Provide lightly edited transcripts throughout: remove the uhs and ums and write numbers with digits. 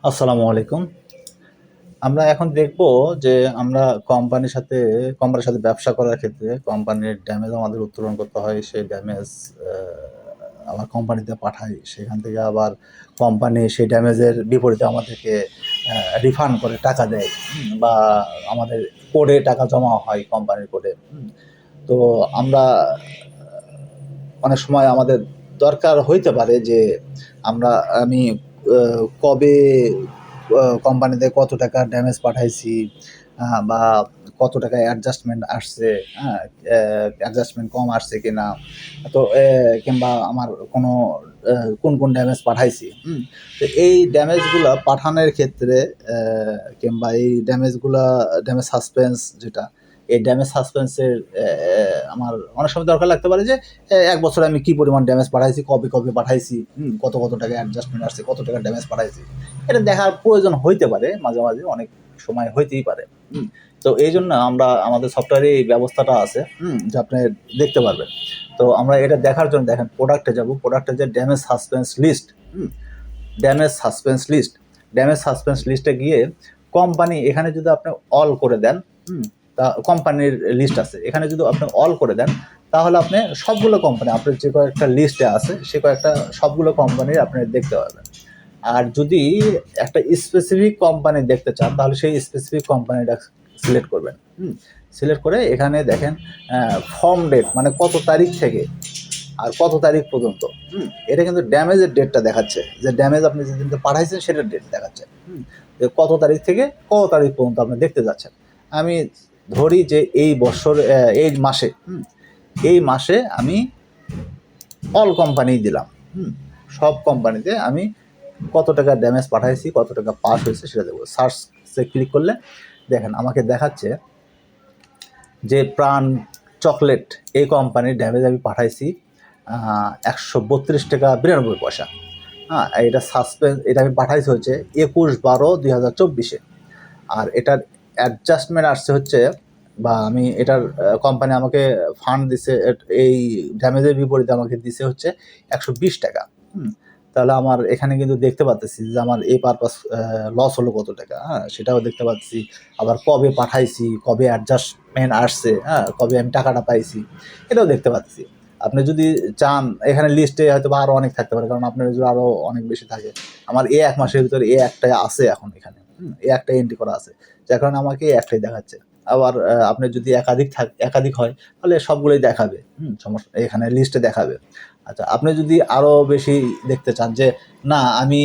আসসালামু আলাইকুম। আমরা এখন দেখব যে আমরা কোম্পানির সাথে ব্যবসা করার ক্ষেত্রে কোম্পানির ড্যামেজ আমাদের উত্তোলন করতে হয়। সেই ড্যামেজ আ আবার কোম্পানিতে পাঠাই। সেখান থেকে আবার কোম্পানি সেই ড্যামেজের বিপরীতে আমাদেরকে রিফান্ড করে টাকা দেয়। বা আমাদের কোডে টাকা জমা হয় কোম্পানির কোডে। তো আমরা অনেক সময় আমাদের দরকার হইতে পারে যে আমি কবে কোম্পানিতে কত টাকা ড্যামেজ পাঠাইছি, বা কত টাকা অ্যাডজাস্টমেন্ট আসছে, হ্যাঁ, অ্যাডজাস্টমেন্ট কম আসছে কিনা, তো কিংবা আমার কোনো কোন কোন ড্যামেজ পাঠাইছি। তো এই ড্যামেজগুলো পাঠানোর ক্ষেত্রে কিংবা এই ড্যামেজ সাসপেন্স যেটা, এই ড্যামেজ সাসপেন্সের আমার অনেক সময় দরকার লাগতে পারে যে ১ বছরে আমি কি পরিমাণ ড্যামেজ পাঠাইছি, কবে পাঠাইছি, কত টাকা অ্যাডজাস্টমেন্ট আসছে, কত টাকা ড্যামেজ পাঠাইছি। এটা দেখার প্রয়োজন হইতে পারে মাঝে, অনেক সময় হইতেই পারে। তো এইজন্য আমরা আমাদের সফটওয়্যারে এই ব্যবস্থাটা আছে, যে আপনি দেখতে পারবেন। তো আমরা এটা দেখার জন্য দেখেন প্রোডাক্টে যাব। প্রোডাক্টে যে damage suspense list, damage suspense লিস্টে গিয়ে কোম্পানি এখানে যদি আপনি অল করে দেন, তা কোম্পানির লিস্ট আছে। এখানে যদি আপনি অল করে দেন তাহলে আপনি সবগুলো কোম্পানি আপনার যে কয়েকটা লিস্টে আছে সে কয়েকটা সবগুলো কোম্পানির আপনি দেখতে পাবেন। আর যদি একটা স্পেসিফিক কোম্পানি দেখতে চান তাহলে সেই স্পেসিফিক কোম্পানিটা সিলেক্ট করবেন। সিলেক্ট করে এখানে দেখেন ফর্ম ডেট, মানে কত তারিখ থেকে আর কত তারিখ পর্যন্ত। এটা কিন্তু ড্যামেজের ডেটটা দেখাচ্ছে, যে ড্যামেজ আপনি যেদিনকে পাঠাইছেন সেটার ডেট দেখাচ্ছে। কত তারিখ থেকে কত তারিখ পর্যন্ত আপনি দেখতে যাচ্ছেন। আমি ধরি যে এই মাসে আমি অল কোম্পানি দিলাম। সব কোম্পানিতে আমি কত টাকা ড্যামেজ পাঠাইছি, কত টাকা পাস হয়েছে সেটা দেবো। সার্চে ক্লিক করলে দেখেন আমাকে দেখাচ্ছে যে প্রাণ চকলেট এই কোম্পানির ড্যামেজ আমি পাঠাইছি ১৩২ টাকা ৯২ পয়সা। হ্যাঁ, এটা আমি পাঠাইছি হচ্ছে ২১/১২/২০২৪। আর এটার অ্যাডজাস্টমেন্ট আসছে হচ্ছে, বা আমি এটার কোম্পানি আমাকে ফান্ড দিছে, এই ড্যামেজের বিপরীতে আমাকে দিছে হচ্ছে ১২০ টাকা। তাহলে আমার এখানে কিন্তু দেখতে পাচ্ছি যে আমার এই পারপাস লস হলো কত টাকা, হ্যাঁ, সেটাও দেখতে পাচ্ছি। আবার কবে পাঠাইছি, কবে অ্যাডজাস্টমেন্ট আসছে, হ্যাঁ, কবে আমি টাকাটা পাইছি, এটাও দেখতে পাচ্ছি। আপনি যদি চান এখানে লিস্টে হয়তো বা আরও অনেক থাকতে পারে, কারণ আপনার যদি আরও অনেক বেশি থাকে। আমার এই ১ মাসের ভিতরে এই একটাই আছে এখন এখানে, এই একটাই এন্ট্রি করা আছে, যার কারণে আমাকে এই একটাই দেখাচ্ছে। আবার আপনার যদি একাধিক হয় তাহলে সবগুলোই দেখাবে, সমস্যা এখানে লিস্টে দেখাবে। আচ্ছা, আপনি যদি আরও বেশি দেখতে চান যে না আমি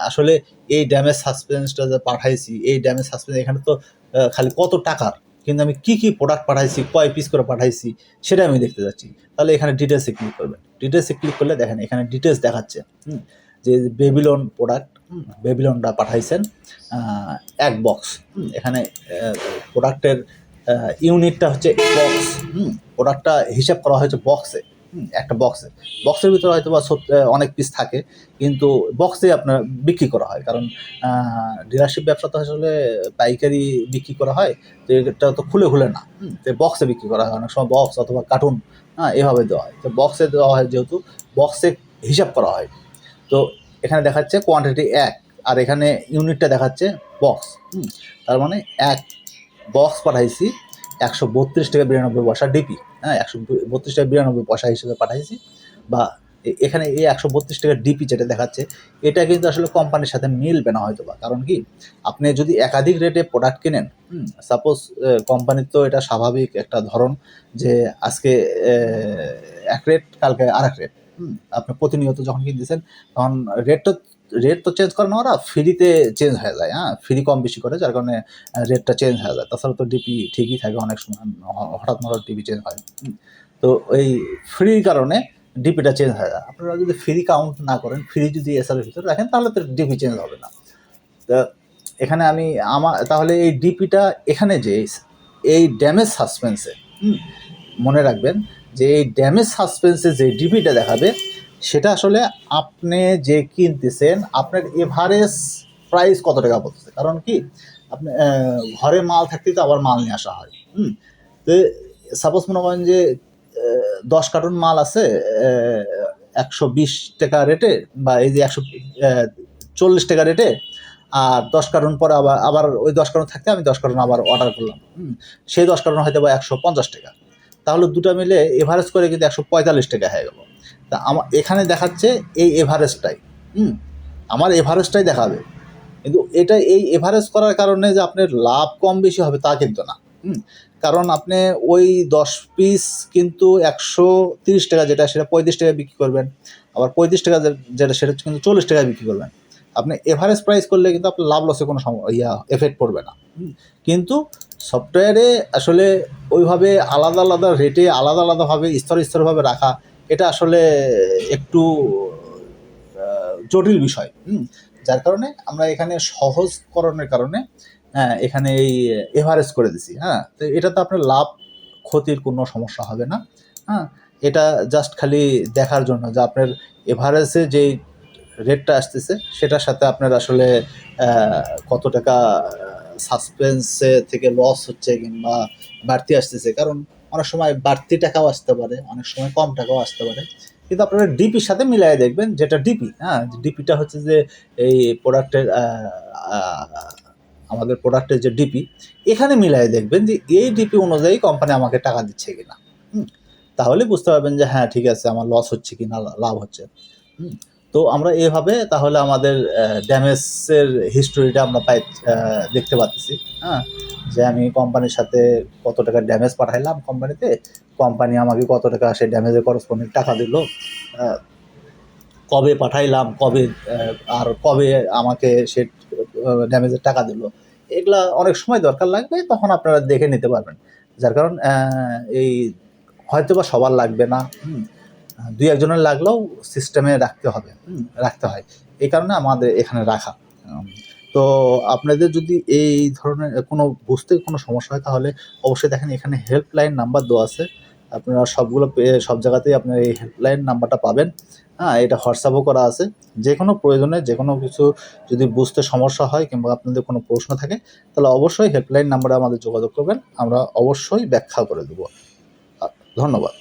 আসলে এই ড্যামেজ সাসপেন্সটা যে পাঠাইছি, এই ড্যামেজ সাসপেন্স এখানে তো খালি কত টাকার, কিন্তু আমি কি প্রোডাক্ট পাঠাইছি, কয় পিস করে পাঠাইছি সেটা আমি দেখতে যাচ্ছি। তাহলে এখানে ডিটেলসে ক্লিক করবেন। ডিটেলসে ক্লিক করলে দেখেন এখানে ডিটেলস দেখাচ্ছে, যে বেবিলন প্রোডাক্ট, বেবিলনটা পাঠাইছেন ১ বক্স। এখানে প্রোডাক্টের ইউনিটটা হচ্ছে বক্স। প্রোডাক্টটা হিসাব করা হয়েছে বক্সে। একটা বক্সের ভিতরে হয়তো বা অনেক পিস থাকে, কিন্তু বক্সে আপনার বিক্রি করা হয়, কারণ ডিলারশিপ ব্যবসা তো আসলে পাইকারি বিক্রি করা হয়। তো এটা তো খুলে না, তো বক্সে বিক্রি করা হয়। অনেক সময় বক্স অথবা কার্টুন, এভাবে দেওয়া হয়। তো বক্সে দেওয়া হয় যেহেতু বক্সে হিসাব করা হয়। তো এখানে দেখাচ্ছে কোয়ান্টিটি ১, আর এখানে ইউনিটটা দেখাচ্ছে বক্স। তার মানে ১ বক্স পাঠাইছি ১৩২ টাকা ৯২ পয়সা ডিপি, হ্যাঁ, ১৩২ টাকা ৯২ পয়সা হিসেবে পাঠাইছি। বা এখানে এই ১৩২ টাকা ডিপি যেটা দেখাচ্ছে, এটা কিন্তু আসলে কোম্পানির সাথে মিলবে না হয়তো বা। কারণ কি, আপনি যদি একাধিক রেটে প্রোডাক্ট কেনেন, সাপোজ কোম্পানির তো এটা স্বাভাবিক একটা ধরন যে আজকে এক রেট, কালকে আরেক রেট। আপনি প্রতিনিয়ত যখন কিনতেছেন তখন রেট তো চেঞ্জ করে না, ওরা ফ্রিতে চেঞ্জ হয়ে যায়, হ্যাঁ, ফ্রি কম বেশি করে, যার কারণে রেটটা চেঞ্জ হয়ে যায়। তাছাড়া তো ডিপি ঠিকই থাকে, অনেক সময় হঠাৎ ডিপি চেঞ্জ হয়। তো এই ফ্রির কারণে ডিপিটা চেঞ্জ হয়ে যায়। আপনারা যদি ফ্রি কাউন্ট না করেন, ফ্রি যদি এসআরের ভিতরে রাখেন তাহলে তো ডিপি চেঞ্জ হবে না। তো এখানে তাহলে এই ডিপিটা এখানে যে এই ড্যামেজ সাসপেন্সে, মনে রাখবেন যে এই ড্যামেজ সাসপেন্সে যে ডিপিটা দেখাবে সেটা আসলে আপনি যে কিনতেছেন আপনার এভারেজ প্রাইস কত টাকা পড়তেছে। কারণ কি, আপনি ঘরে মাল থাকতেই তো আবার মাল নিয়ে আসা হয়। তো সাপোজ মনে করেন যে ১০ কার্টুন মাল আছে ১২০ টাকা রেটে, বা এই যে ১৪০ টাকা রেটে, আর 10 কার্টন পরে আবার ওই 10 কার্টন থাকতে আমি 10 কার্টন আবার অর্ডার করলাম। সেই 10 কার্টন হয়তো বা 150 টাকা। তাহলে দুটো মিলে এভারেজ করে কিন্তু 145 টাকা হয়ে গেল। তা আমার এখানে দেখাচ্ছে এই এভারেজটাই, আমার এভারেজটাই দেখাবে, কিন্তু এটা এই এভারেজ করার কারণে যে আপনার লাভ কম বেশি হবে তা কিন্তু না। কারণ আপনি ওই 10 পিস কিন্তু 130 টাকা যেটা সেটা 35 টাকা বিক্রি করবেন, আবার 35 টাকা যেটা সেটা কিন্তু 40 টাকা বিক্রি করবেন। আপনি এভারেজ প্রাইস করলে কিন্তু আপনার লাভ লসে কোনো এফেক্ট পড়বে না। কিন্তু সফটওয়্যারে আসলে ওইভাবে আলাদা আলাদা রেটে আলাদা আলাদাভাবে স্তরভাবে রাখা, এটা আসলে একটু জটিল বিষয়। যার কারণে আমরা এখানে সহজকরণের কারণে এখানে এই এভারেজ করে দিছি। তো এটা তো আপনার লাভ ক্ষতির কোনো সমস্যা হবে না। এটা জাস্ট খালি দেখার জন্য যে আপনার এভারেজে যেই রেটটা আসতেছে সেটার সাথে আপনার আসলে কত টাকা সাসপেন্সে থেকে লস হচ্ছে কিংবা বাড়তি আসতেছে। কারণ অনেক সময় বাড়তি টাকাও আসতে পারে, অনেক সময় কম টাকাও আসতে পারে। কিন্তু আপনারা ডিপির সাথে মিলাই দেখবেন, যেটা ডিপি, ডিপিটা হচ্ছে যে এই প্রোডাক্টের আমাদের প্রোডাক্টের যে ডিপি, এখানে মিলাই দেখবেন যে এই ডিপি অনুযায়ী কোম্পানি আমাকে টাকা দিচ্ছে কিনা। তাহলে বুঝতে পারবেন যে হ্যাঁ ঠিক আছে, আমার লস হচ্ছে কি না লাভ হচ্ছে। তো আমরা এভাবে তাহলে আমাদের ড্যামেজের হিস্টোরিটা আমরা দেখতে পাচ্ছি। যে আমি কোম্পানির সাথে কত টাকা ড্যামেজ পাঠাইলাম কোম্পানিতে, কোম্পানি আমাকে কত টাকা সেই ড্যামেজের করসপন্ডিং টাকা দিল, কবে পাঠাইলাম, কবে আর কবে আমাকে সে ড্যামেজের টাকা দিল, এগুলা অনেক সময় দরকার লাগবে, তখন আপনারা দেখে নিতে পারবেন। যার কারণ এই হয়তো বা সবার লাগবে না, 2-1 জনের লাগলেও সিস্টেমে রাখতে হয়, এই কারণে আমাদের এখানে রাখা। তো আপনাদের যদি এই ধরনের কোনো বুঝতে কোনো সমস্যা হয় তাহলে অবশ্যই দেখেন এখানে হেল্পলাইন নাম্বার দেওয়া আছে, আপনারা সব জায়গাতেই আপনার এই হেল্পলাইন নাম্বারটা পাবেন। এটা হোয়াটসঅ্যাপও করা আছে। যে কোনো প্রয়োজনে যে কোনো কিছু যদি বুঝতে সমস্যা হয় কিংবা আপনাদের কোনো প্রশ্ন থাকে তাহলে অবশ্যই হেল্পলাইন নাম্বারে আমাদের যোগাযোগ করবেন, আমরা অবশ্যই ব্যাখ্যা করে দেবো। ধন্যবাদ।